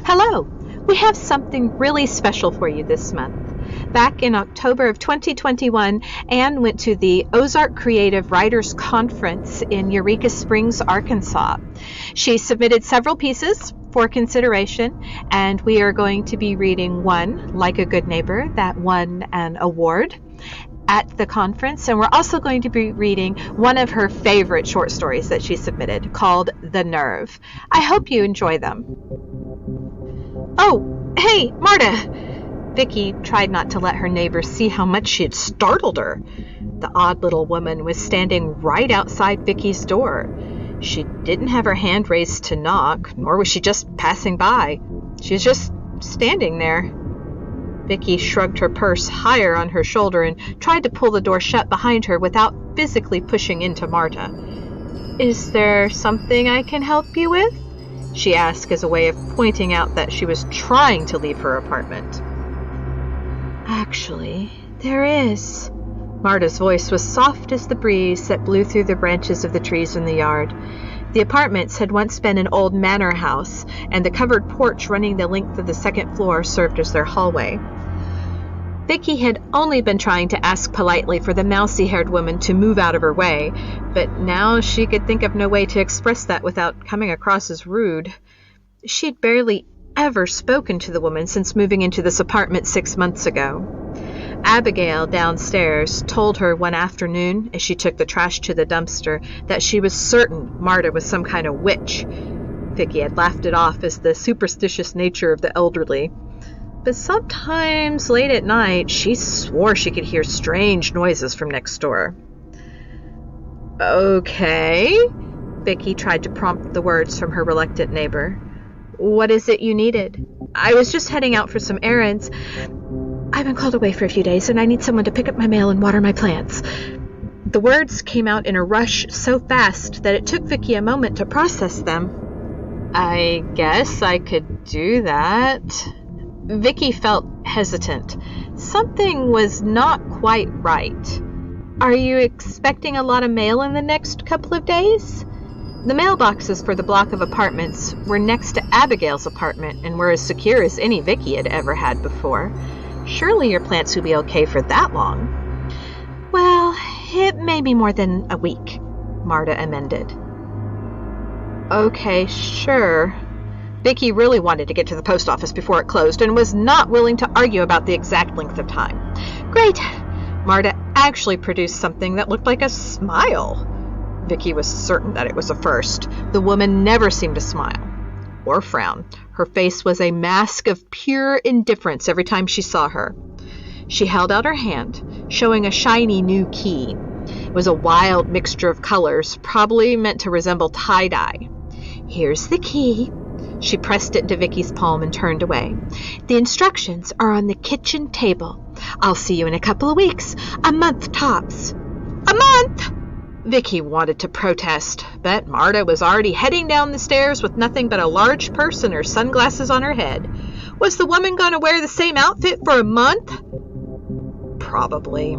Hello! We have something really special for you this month. Back in October of 2021, Anne went to the Ozark Creative Writers Conference in Eureka Springs, Arkansas. She submitted several pieces for consideration, and we are going to be reading one, Like a Good Neighbor, that won an award at the conference, and we're also going to be reading one of her favorite short stories that she submitted called The Nerve. I hope you enjoy them. Oh, hey, Marta! Vicky tried not to let her neighbor see how much she had startled her. The odd little woman was standing right outside Vicky's door. She didn't have her hand raised to knock, nor was she just passing by. She was just standing there. Vicky shrugged her purse higher on her shoulder and tried to pull the door shut behind her without physically pushing into Marta. "Is there something I can help you with?" she asked as a way of pointing out that she was trying to leave her apartment. "Actually, there is." Marta's voice was soft as the breeze that blew through the branches of the trees in the yard. The apartments had once been an old manor house, and the covered porch running the length of the second floor served as their hallway. Vicky had only been trying to ask politely for the mousy-haired woman to move out of her way, but now she could think of no way to express that without coming across as rude. She had barely ever spoken to the woman since moving into this apartment 6 months ago. Abigail downstairs told her one afternoon, as she took the trash to the dumpster, that she was certain Marta was some kind of witch. Vicky had laughed it off as the superstitious nature of the elderly. But sometimes, late at night, she swore she could hear strange noises from next door. "Okay," Vicky tried to prompt the words from her reluctant neighbor. "What is it you needed?" "I was just heading out for some errands. I've been called away for a few days, and I need someone to pick up my mail and water my plants." The words came out in a rush so fast that it took Vicky a moment to process them. "I guess I could do that." Vicky felt hesitant. Something was not quite right. "Are you expecting a lot of mail in the next couple of days?" The mailboxes for the block of apartments were next to Abigail's apartment and were as secure as any Vicky had ever had before. Surely your plants would be okay for that long. "Well, it may be more than a week," Marta amended. "Okay, sure." Vicky really wanted to get to the post office before it closed and was not willing to argue about the exact length of time. "Great!" Marta actually produced something that looked like a smile. Vicky was certain that it was a first. The woman never seemed to smile or frown. Her face was a mask of pure indifference every time she saw her. She held out her hand, showing a shiny new key. It was a wild mixture of colors, probably meant to resemble tie-dye. "Here's the key." She pressed it into Vicky's palm and turned away. "The instructions are on the kitchen table. I'll see you in a couple of weeks. A month tops." "A month!" Vicky wanted to protest, but Marta was already heading down the stairs with nothing but a large purse and her sunglasses on her head. Was the woman going to wear the same outfit for a month? Probably.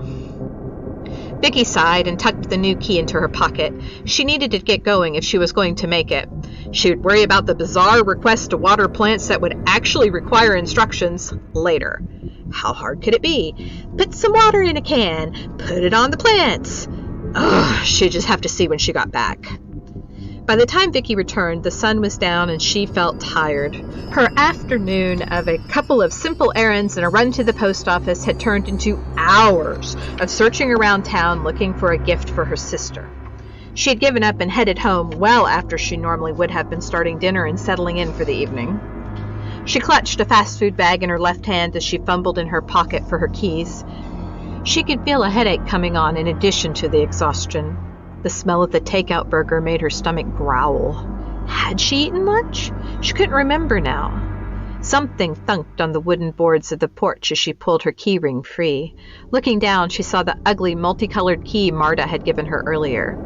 Vicky sighed and tucked the new key into her pocket. She needed to get going if she was going to make it. She would worry about the bizarre request to water plants that would actually require instructions later. How hard could it be? Put some water in a can. Put it on the plants. Ugh, she'd just have to see when she got back. By the time Vicky returned, the sun was down and she felt tired. Her afternoon of a couple of simple errands and a run to the post office had turned into hours of searching around town looking for a gift for her sister. She had given up and headed home well after she normally would have been starting dinner and settling in for the evening. She clutched a fast food bag in her left hand as she fumbled in her pocket for her keys. She could feel a headache coming on in addition to the exhaustion. The smell of the takeout burger made her stomach growl. Had she eaten lunch? She couldn't remember now. Something thunked on the wooden boards of the porch as she pulled her key ring free. Looking down, she saw the ugly, multicolored key Marta had given her earlier.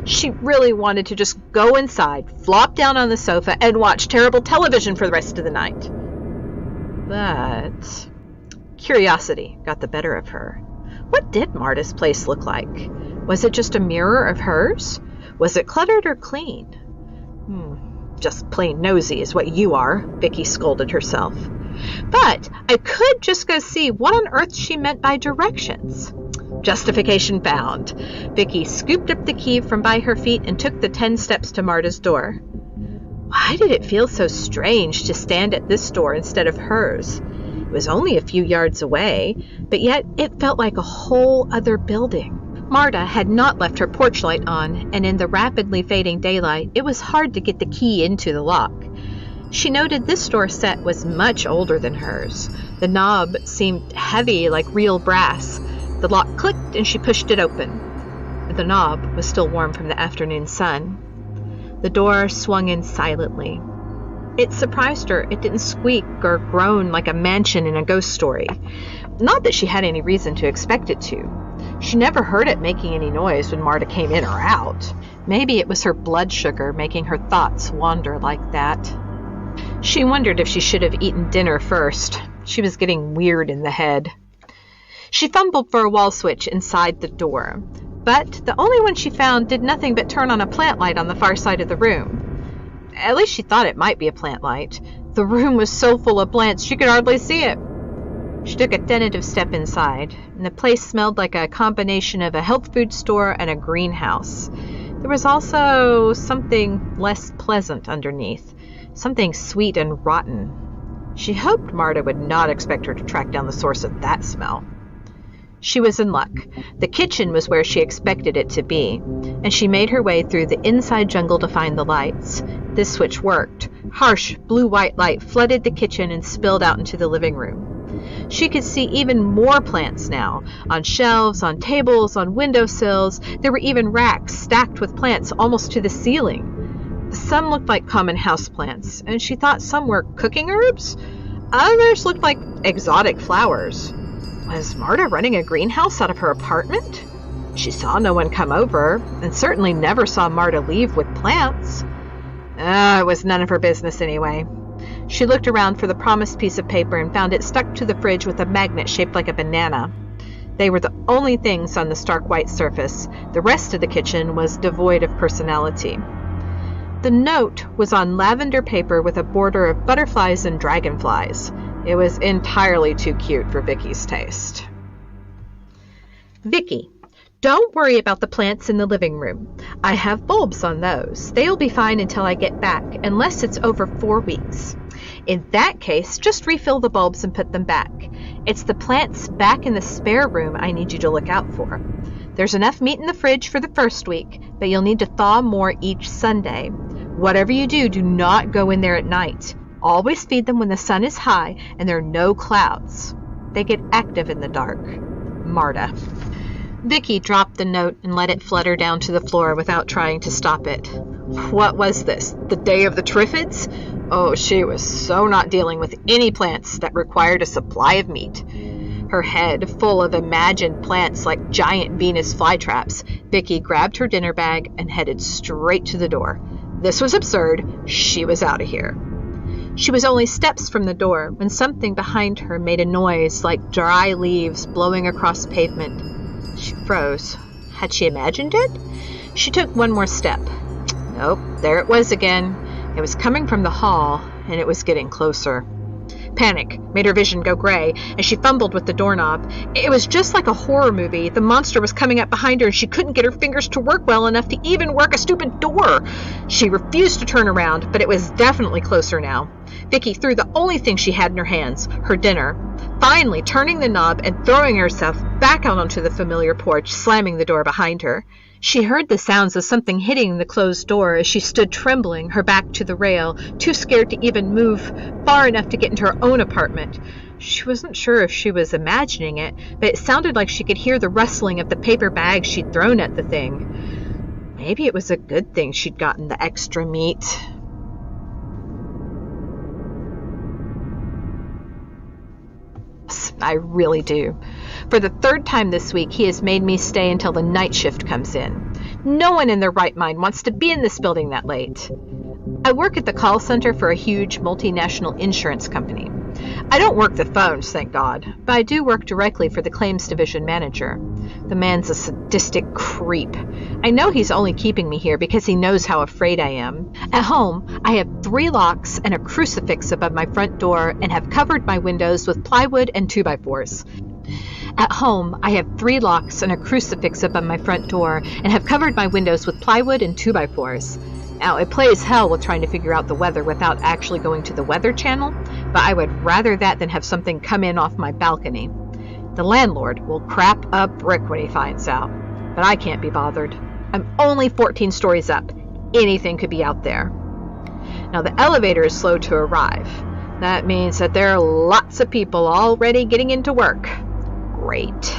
She really wanted to just go inside, flop down on the sofa, and watch terrible television for the rest of the night. But curiosity got the better of her. What did Marta's place look like? Was it just a mirror of hers? Was it cluttered or clean? Just plain nosy is what you are, Vicky scolded herself. But I could just go see what on earth she meant by directions. Justification found. Vicky scooped up the key from by her feet and took the 10 steps to Marta's door. Why did it feel so strange to stand at this door instead of hers? It was only a few yards away, but yet it felt like a whole other building. Marta had not left her porch light on, and in the rapidly fading daylight, it was hard to get the key into the lock. She noted this door set was much older than hers. The knob seemed heavy like real brass. The lock clicked and she pushed it open. The knob was still warm from the afternoon sun. The door swung in silently. It surprised her it didn't squeak or groan like a mansion in a ghost story. Not that she had any reason to expect it to. She never heard it making any noise when Marta came in or out. Maybe it was her blood sugar making her thoughts wander like that. She wondered if she should have eaten dinner first. She was getting weird in the head. She fumbled for a wall switch inside the door, but the only one she found did nothing but turn on a plant light on the far side of the room. At least she thought it might be a plant light. The room was so full of plants she could hardly see it. She took a tentative step inside, and the place smelled like a combination of a health food store and a greenhouse. There was also something less pleasant underneath, something sweet and rotten. She hoped Marta would not expect her to track down the source of that smell. She was in luck. The kitchen was where she expected it to be, and she made her way through the inside jungle to find the lights. This switch worked. Harsh, blue-white light flooded the kitchen and spilled out into the living room. She could see even more plants now, on shelves, on tables, on windowsills. There were even racks stacked with plants almost to the ceiling. Some looked like common houseplants, and she thought some were cooking herbs. Others looked like exotic flowers. Was Marta running a greenhouse out of her apartment? She saw no one come over, and certainly never saw Marta leave with plants. It was none of her business anyway. She looked around for the promised piece of paper and found it stuck to the fridge with a magnet shaped like a banana. They were the only things on the stark white surface. The rest of the kitchen was devoid of personality. The note was on lavender paper with a border of butterflies and dragonflies. It was entirely too cute for Vicky's taste. Vicky, don't worry about the plants in the living room. I have bulbs on those. They'll be fine until I get back, unless it's over 4 weeks. In that case, just refill the bulbs and put them back. It's the plants back in the spare room I need you to look out for. There's enough meat in the fridge for the first week, but you'll need to thaw more each Sunday. Whatever you do, do not go in there at night. Always feed them when the sun is high and there are no clouds. They get active in the dark. Marta. Vicky dropped the note and let it flutter down to the floor without trying to stop it. What was this? The day of the Triffids? Oh, she was so not dealing with any plants that required a supply of meat. Her head full of imagined plants like giant Venus flytraps, Vicky grabbed her dinner bag and headed straight to the door. This was absurd. She was out of here. She was only steps from the door when something behind her made a noise like dry leaves blowing across pavement. She froze. Had she imagined it? She took one more step. Nope, there it was again. It was coming from the hall, and it was getting closer. Panic made her vision go gray, and she fumbled with the doorknob. It was just like a horror movie. The monster was coming up behind her, and she couldn't get her fingers to work well enough to even work a stupid door. She refused to turn around, but it was definitely closer now. Vicky threw the only thing she had in her hands, her dinner, finally turning the knob and throwing herself back out onto the familiar porch, slamming the door behind her. She heard the sounds of something hitting the closed door as she stood trembling, her back to the rail, too scared to even move far enough to get into her own apartment. She wasn't sure if she was imagining it, but it sounded like she could hear the rustling of the paper bags she'd thrown at the thing. Maybe it was a good thing she'd gotten the extra meat. I really do. For the third time this week, he has made me stay until the night shift comes in. No one in their right mind wants to be in this building that late. I work at the call center for a huge multinational insurance company. I don't work the phones, thank God, but I do work directly for the claims division manager. The man's a sadistic creep. I know he's only keeping me here because he knows how afraid I am. At home, I have 3 locks and a crucifix above my front door and have covered my windows with plywood and 2x4s. At home, I have 3 locks and a crucifix above my front door and have covered my windows with plywood and 2x4s. Now, it plays hell with trying to figure out the weather without actually going to the Weather Channel, but I would rather that than have something come in off my balcony. The landlord will crap a brick when he finds out, but I can't be bothered. I'm only 14 stories up. Anything could be out there. Now, the elevator is slow to arrive. That means that there are lots of people already getting into work. Great.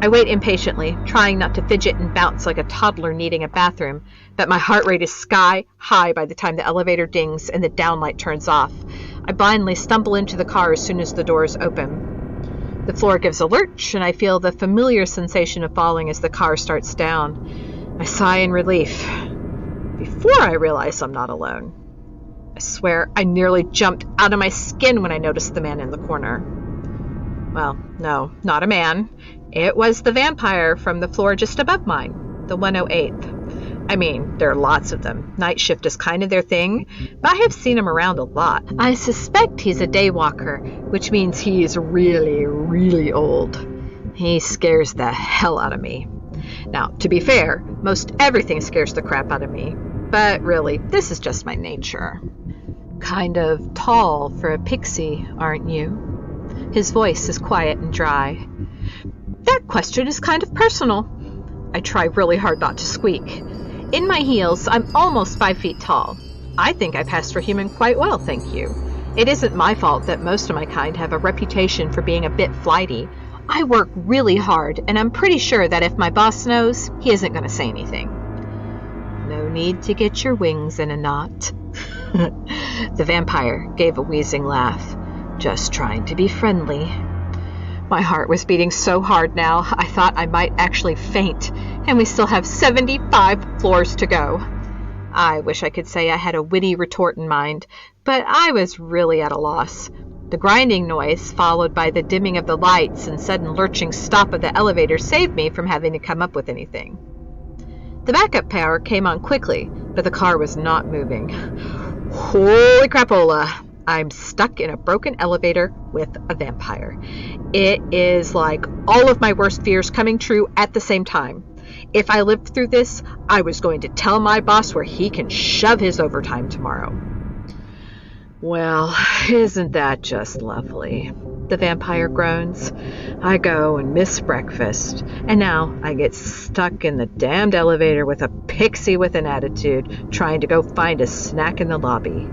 I wait impatiently, trying not to fidget and bounce like a toddler needing a bathroom, but my heart rate is sky high by the time the elevator dings and the downlight turns off. I blindly stumble into the car as soon as the doors open. The floor gives a lurch, and I feel the familiar sensation of falling as the car starts down. I sigh in relief, before I realize I'm not alone. I swear I nearly jumped out of my skin when I noticed the man in the corner. Well, no, not a man. It was the vampire from the floor just above mine, the 108th. I mean, there are lots of them. Night shift is kind of their thing, but I have seen him around a lot. I suspect he's a daywalker, which means he's really, really old. He scares the hell out of me. Now, to be fair, most everything scares the crap out of me, but really, this is just my nature. Kind of tall for a pixie, aren't you? His voice is quiet and dry. That question is kind of personal. I try really hard not to squeak. In my heels, I'm almost 5 feet tall. I think I pass for human quite well, thank you. It isn't my fault that most of my kind have a reputation for being a bit flighty. I work really hard, and I'm pretty sure that if my boss knows, he isn't going to say anything. No need to get your wings in a knot. The vampire gave a wheezing laugh. Just trying to be friendly. My heart was beating so hard now, I thought I might actually faint, and we still have 75 floors to go. I wish I could say I had a witty retort in mind, but I was really at a loss. The grinding noise, followed by the dimming of the lights and sudden lurching stop of the elevator, saved me from having to come up with anything. The backup power came on quickly, but the car was not moving. Holy crapola! I'm stuck in a broken elevator with a vampire. It is like all of my worst fears coming true at the same time. If I lived through this, I was going to tell my boss where he can shove his overtime tomorrow. Well, isn't that just lovely? The vampire groans. I go and miss breakfast, and now I get stuck in the damned elevator with a pixie with an attitude, trying to go find a snack in the lobby.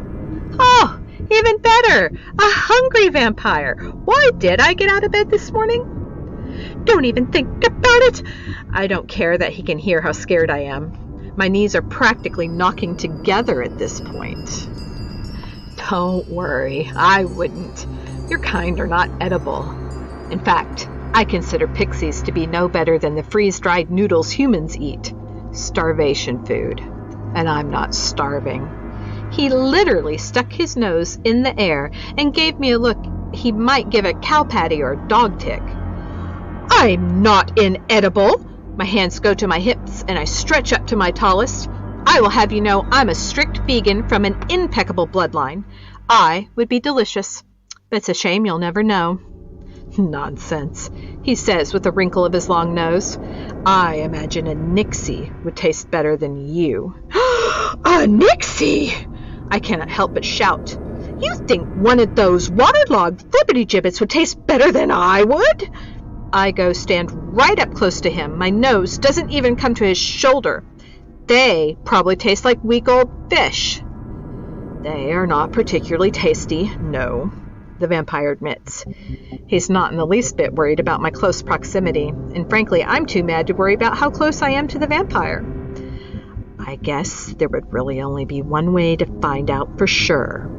Oh! Even better! A hungry vampire! Why did I get out of bed this morning? Don't even think about it! I don't care that he can hear how scared I am. My knees are practically knocking together at this point. Don't worry, I wouldn't. Your kind are not edible. In fact, I consider pixies to be no better than the freeze-dried noodles humans eat. Starvation food. And I'm not starving. He literally stuck his nose in the air and gave me a look he might give a cow patty or a dog tick. I'm not inedible. My hands go to my hips and I stretch up to my tallest. I will have you know I'm a strict vegan from an impeccable bloodline. I would be delicious, but it's a shame you'll never know. Nonsense, he says with a wrinkle of his long nose. I imagine a Nixie would taste better than you. A Nixie! I cannot help but shout. You think one of those waterlogged flippity-gibbets would taste better than I would? I go stand right up close to him. My nose doesn't even come to his shoulder. They probably taste like week old fish. They are not particularly tasty, no, the vampire admits. He's not in the least bit worried about my close proximity, and frankly, I'm too mad to worry about how close I am to the vampire. I guess there would really only be one way to find out for sure.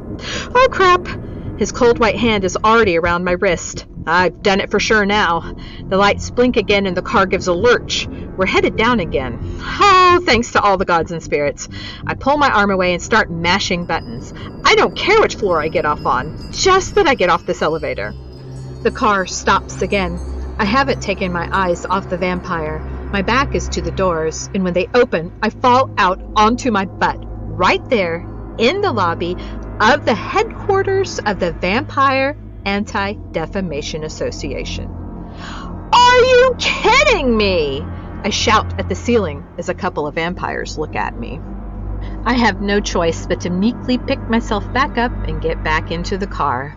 Oh, crap! His cold white hand is already around my wrist. I've done it for sure now. The lights blink again and the car gives a lurch. We're headed down again. Oh, thanks to all the gods and spirits. I pull my arm away and start mashing buttons. I don't care which floor I get off on, just that I get off this elevator. The car stops again. I haven't taken my eyes off the vampire. My back is to the doors, and when they open, I fall out onto my butt, right there in the lobby of the headquarters of the Vampire Anti-Defamation Association. Are you kidding me? I shout at the ceiling as a couple of vampires look at me. I have no choice but to meekly pick myself back up and get back into the car.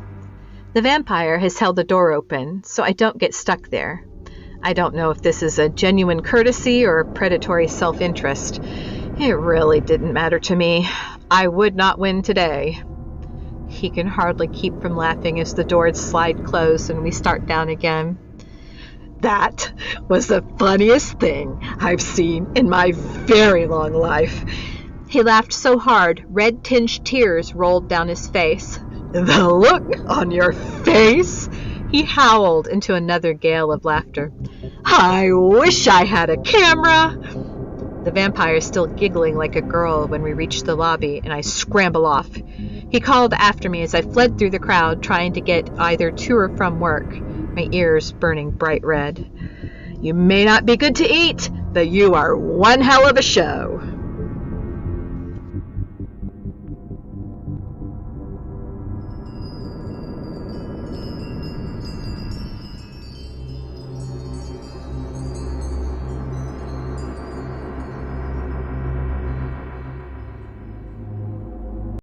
The vampire has held the door open, so I don't get stuck there. I don't know if this is a genuine courtesy or predatory self-interest. It really didn't matter to me. I would not win today. He can hardly keep from laughing as the doors slide closed and we start down again. That was the funniest thing I've seen in my very long life. He laughed so hard, red-tinged tears rolled down his face. The look on your face! He howled into another gale of laughter. I wish I had a camera! The vampire is still giggling like a girl when we reach the lobby, and I scramble off. He called after me as I fled through the crowd, trying to get either to or from work, my ears burning bright red. You may not be good to eat, but you are one hell of a show.